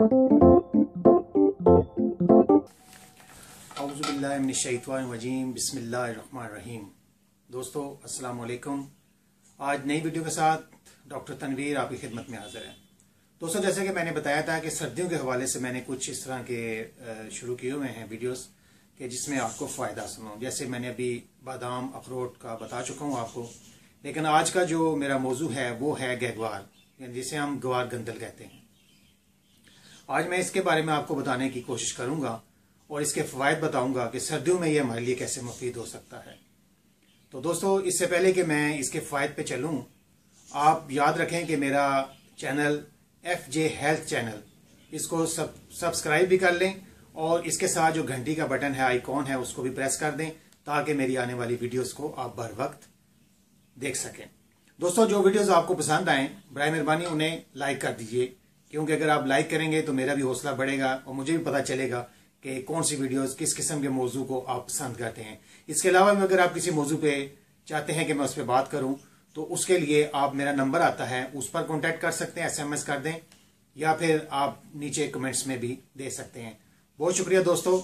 औज़ुबिल्लाहिमिनश्शैतानिर्रजीम बिस्मिल्लाहिर्रहमानिर्रहीम। दोस्तों अस्सलाम वालेकुम। आज नई वीडियो के साथ डॉक्टर तनवीर आपकी खिदमत में हाजिर है। दोस्तों जैसे कि मैंने बताया था कि सर्दियों के हवाले से मैंने कुछ इस तरह के शुरू किए हुए हैं वीडियोस कि जिसमें आपको फ़ायदा सुनाऊं। जैसे मैंने अभी बादाम अखरोट का बता चुका हूं आपको, लेकिन आज का जो मेरा मौजू है वो है गहगवार, जिसे हम गवार गंदल कहते हैं। आज मैं इसके बारे में आपको बताने की कोशिश करूंगा और इसके फ़वाइद बताऊंगा कि सर्दियों में ये हमारे लिए कैसे मुफीद हो सकता है। तो दोस्तों इससे पहले कि मैं इसके फ़वाइद पे चलूं, आप याद रखें कि मेरा चैनल FJ हेल्थ चैनल, इसको सब्सक्राइब भी कर लें और इसके साथ जो घंटी का बटन है, आइकॉन है, उसको भी प्रेस कर दें ताकि मेरी आने वाली वीडियोस को आप बर वक्त देख सकें। दोस्तों जो वीडियोस आपको पसंद आए बराए मेहरबानी उन्हें लाइक कर दीजिए, क्योंकि अगर आप लाइक करेंगे तो मेरा भी हौसला बढ़ेगा और मुझे भी पता चलेगा कि कौन सी वीडियोस किस किस्म के मौजू को आप पसंद करते हैं। इसके अलावा अगर आप किसी मौजू पे चाहते हैं कि मैं उस पर बात करूं तो उसके लिए आप मेरा नंबर आता है, उस पर कॉन्टैक्ट कर सकते हैं, SMS कर दें या फिर आप नीचे कमेंट्स में भी दे सकते हैं। बहुत शुक्रिया दोस्तों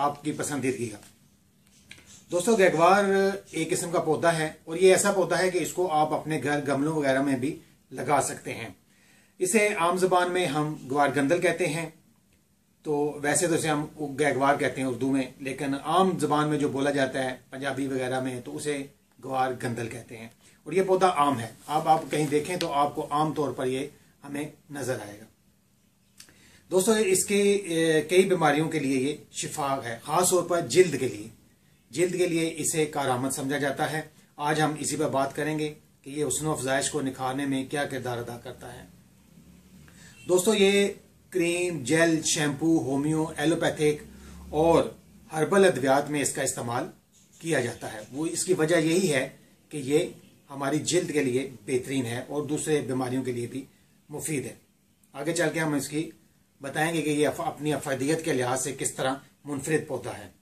आपकी पसंदीदगी का। दोस्तों गहगवार एक किस्म का पौधा है और ये ऐसा पौधा है कि इसको आप अपने घर गमलों वगैरह में भी लगा सकते हैं। इसे आम जबान में हम गवार गंदल कहते हैं, तो वैसे तो इसे हम गहगवार कहते हैं उर्दू में, लेकिन आम जबान में जो बोला जाता है पंजाबी वगैरह में तो उसे गवार गंदल कहते हैं। और ये पौधा आम है, आप कहीं देखें तो आपको आम तौर पर ये हमें नजर आएगा। दोस्तों इसके कई बीमारियों के लिए ये शिफा है, खास तौर पर जिल्द के लिए इसे कारआमद समझा जाता है। आज हम इसी पर बात करेंगे कि ये हुस्न अफजाइश को निखारने में क्या किरदार अदा करता है। दोस्तों ये cream, gel, shampoo, homeo, allopathic और हर्बल अद्वियात में इसका इस्तेमाल किया जाता है। वो इसकी वजह यही है कि ये हमारी जिल्द के लिए बेहतरीन है और दूसरे बीमारियों के लिए भी मुफीद है। आगे चल के हम इसकी बताएंगे कि ये अपनी अफादियत के लिहाज से किस तरह मुनफरिद पौधा है।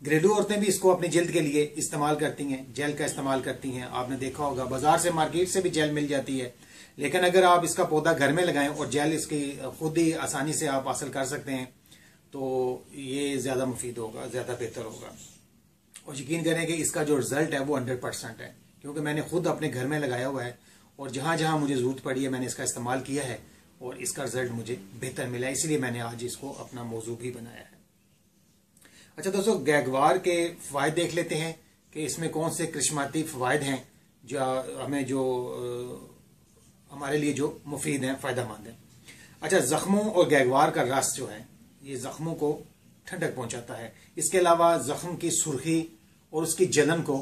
घरेलू औरतें भी इसको अपनी जिल्द के लिए इस्तेमाल करती हैं, जेल का इस्तेमाल करती हैं। आपने देखा होगा बाजार से, मार्केट से भी जेल मिल जाती है, लेकिन अगर आप इसका पौधा घर में लगाएं और जेल इसकी खुद ही आसानी से आप हासिल कर सकते हैं तो ये ज्यादा मुफीद होगा, ज्यादा बेहतर होगा। और यकीन करें कि इसका जो रिजल्ट है वो 100% है, क्योंकि मैंने खुद अपने घर में लगाया हुआ है और जहां जहां मुझे जरूरत पड़ी है मैंने इसका इस्तेमाल किया है और इसका रिजल्ट मुझे बेहतर मिला है, इसलिए मैंने आज इसको अपना मौजू भी बनाया है। अच्छा दोस्तों गहगवार के फायदे देख लेते हैं कि इसमें कौन से करिश्माती फवायद हैं जो हमारे लिए जो मुफीद हैं, फायदेमंद हैं। अच्छा, जख्मों और गहगवार का रस जो है ये जख्मों को ठंडक पहुंचाता है। इसके अलावा जख्म की सुर्खी और उसकी जलन को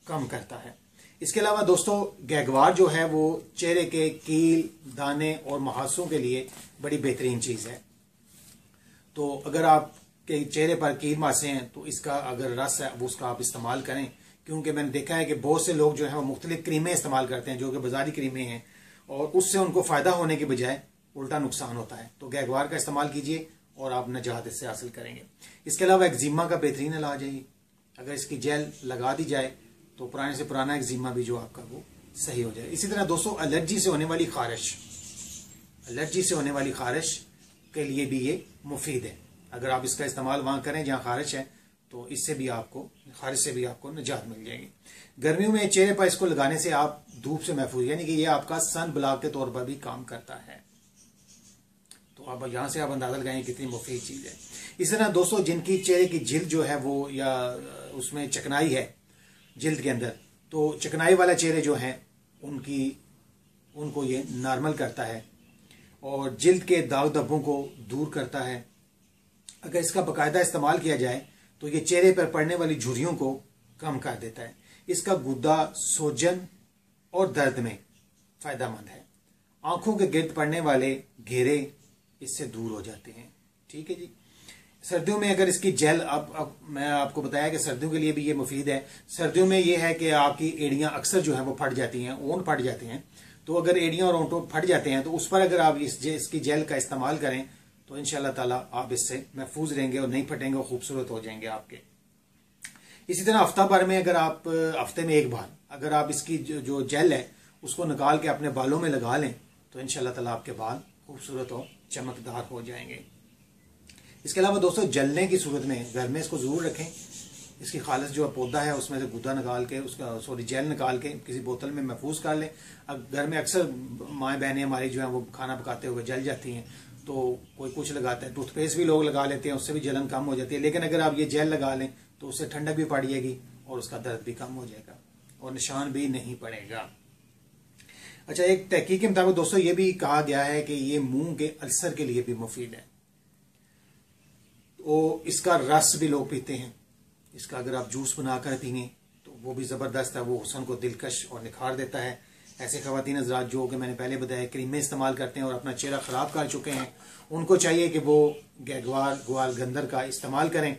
कम करता है। इसके अलावा दोस्तों गहगवार जो है वो चेहरे के कील, दाने और मुहासों के लिए बड़ी बेहतरीन चीज है। तो अगर आपके चेहरे पर कील मुहासे हैं तो इसका अगर रस है वो उसका आप इस्तेमाल करें, क्योंकि मैंने देखा है कि बहुत से लोग जो है वो मुख्तलिफ क्रीमें इस्तेमाल करते हैं जो कि बाजारी क्रीमें हैं और उससे उनको फायदा होने के बजाय उल्टा नुकसान होता है। तो गहगवार का इस्तेमाल कीजिए और आप नजात इससे हासिल करेंगे। इसके अलावा एक्जिमा का बेहतरीन इलाज है, अगर इसकी जेल लगा दी जाए तो पुराने से पुराना एक्जिमा भी जो आपका वो सही हो जाए। इसी तरह दोस्तों एलर्जी से होने वाली खारिश के लिए भी ये मुफीद है। अगर आप इसका इस्तेमाल वहां करें जहां खारिश है तो इससे भी खारिश से भी आपको निजात मिल जाएगी। गर्मियों में चेहरे पर इसको लगाने से आप धूप से महफूज, यानी कि ये आपका सन ब्लॉक के तौर पर भी काम करता है। तो अब यहां से आप अंदाजा लगाएं कितनी मुफीद चीज है। इसी तरह दोस्तों जिनकी चेहरे की जिल्द जो है वो या उसमें चिकनाई है जिल्द के अंदर, तो चिकनाई वाला चेहरे जो हैं उनको ये नॉर्मल करता है और जिल्द के दाग धब्बों को दूर करता है। अगर इसका बाकायदा इस्तेमाल किया जाए तो ये चेहरे पर पड़ने वाली झुर्रियों को कम कर देता है। इसका गुद्दा, सोजन और दर्द में फायदेमंद है। आंखों के गिर्द पड़ने वाले घेरे इससे दूर हो जाते हैं। ठीक है जी। सर्दियों में अगर इसकी जेल, अब मैं आपको बताया कि सर्दियों के लिए भी ये मुफीद है। सर्दियों में ये है कि आपकी एड़ियां अक्सर जो है वो फट जाती हैं, ऊंट फट जाते हैं। तो अगर एड़ियां और ऊंट फट जाते हैं तो उस पर अगर आप इसकी जेल का इस्तेमाल करें तो इंशाल्लाह ताला आप इससे महफूज रहेंगे और नहीं फटेंगे और खूबसूरत हो जाएंगे आपके। इसी तरह हफ्ता भर में अगर आप हफ्ते में एक बार अगर आप इसकी जो जेल है उसको निकाल के अपने बालों में लगा लें तो इंशाल्लाह ताला आपके बाल खूबसूरत और चमकदार हो जाएंगे। इसके अलावा दोस्तों जलने की सूरत में घर में इसको ज़रूर रखें। इसकी खालिस जो पौधा है उसमें से गुदा निकाल के उसका जेल निकाल के किसी बोतल में महफूज कर लें। अब घर में अक्सर माएँ बहनें हमारी जो हैं वो खाना पकाते हुए जल जाती हैं, तो कोई कुछ लगाता है, टूथपेस्ट भी लोग लगा लेते हैं, उससे भी जलन कम हो जाती है। लेकिन अगर आप ये जेल लगा लें तो उससे ठंडक भी पड़ जाएगी और उसका दर्द भी कम हो जाएगा और निशान भी नहीं पड़ेगा। अच्छा, एक तहकीक के मुताबिक दोस्तों ये भी कहा गया है कि ये मुंह के अल्सर के लिए भी मुफीद है। तो इसका रस भी लोग पीते हैं। इसका अगर आप जूस बनाकर पिएं तो वो भी ज़बरदस्त है, वो हुस्न को दिलकश और निखार देता है। ऐसे ख़वातीन हज़रात जो कि मैंने पहले बताया क्रीमें इस्तेमाल करते हैं और अपना चेहरा ख़राब कर चुके हैं, उनको चाहिए कि वो ग्वार गंदर का इस्तेमाल करें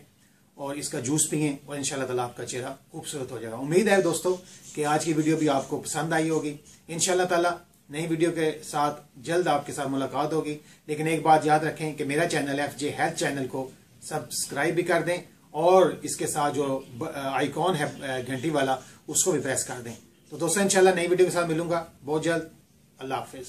और इसका जूस पिएं और इंशाल्लाह ताला आपका चेहरा खूबसूरत हो जाएगा। उम्मीद है दोस्तों कि आज की वीडियो भी आपको पसंद आई होगी। इंशाल्लाह ताला नई वीडियो के साथ जल्द आपके साथ मुलाकात होगी। लेकिन एक बात याद रखें कि मेरा चैनल FJ हेल्थ चैनल को सब्सक्राइब भी कर दें और इसके साथ जो आइकॉन है घंटी वाला उसको भी प्रेस कर दें। तो दोस्तों इंशाल्लाह नई वीडियो के साथ मिलूंगा बहुत जल्द। अल्लाह हाफिज।